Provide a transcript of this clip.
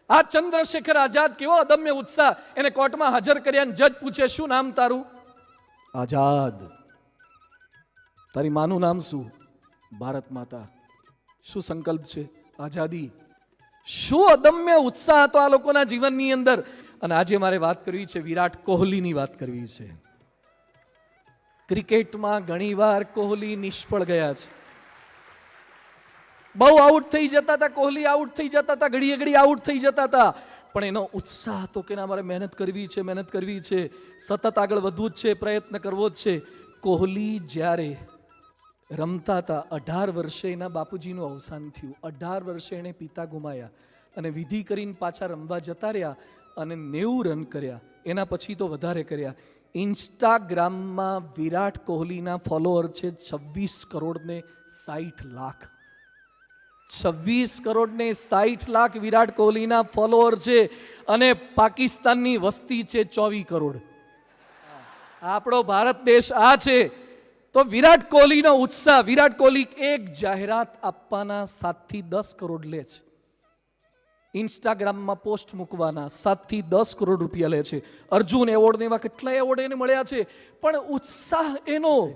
આ ચંદ્રશેખર આઝાદ કેવો અદમ્ય ઉત્સાહ, એને કોર્ટમાં હાજર કર્યા અને જજ પૂછે શું નામ તારું? આઝાદ. તારી માનું નામ શું? ભારત માતા. શું સંકલ્પ છે? આઝાદી. શું અદમ્ય ઉત્સાહ હતો આ લોકોના જીવનની અંદર. અને આજે મારે વાત કરવી છે વિરાટ કોહલીની વાત કરવી છે. ક્રિકેટમાં ઘણીવાર કોહલી નિષ્ફળ ગયા છે. બહુ આઉટ થઈ જતા હતા કોહલી, આઉટ થઈ જતા હતા, ઘડીએ ઘડી આઉટ થઈ જતા હતા, પણ એનો ઉત્સાહ હતો કે મારે મહેનત કરવી છે, મહેનત કરવી છે, સતત આગળ વધવું જ છે, પ્રયત્ન કરવો જ છે. કોહલી જ્યારે રમતા હતા, 18 વર્ષે એના બાપુજીનું અવસાન થયું. 18 વર્ષે એણે પિતા ગુમાયા અને વિધિ કરીને પાછા રમવા જતા રહ્યા અને 90 રન કર્યા. એના પછી તો વધારે કર્યા. ઇન્સ્ટાગ્રામમાં વિરાટ કોહલીના ફોલોઅર છે 26 કરોડ ને 60 લાખ. 26 કરોડ ને 60 લાખ વિરાટ કોહલીના ફોલોઅર છે અને પાકિસ્તાનની વસ્તી છે 24 કરોડ. આપણો ભારત દેશ આ છે. તો વિરાટ કોહલીનો ઉત્સાહ, વિરાટ કોહલી એક જાહેરાત આપવાના 7 થી 10 કરોડ લે છે. ઇન્સ્ટાગ્રામમાં પોસ્ટ મૂકવાના 7 થી 10 કરોડ રૂપિયા લે છે. અર્જુન એવોર્ડ ને એવા કેટલા એવોર્ડ એને મળ્યા છે, પણ ઉત્સાહ એનો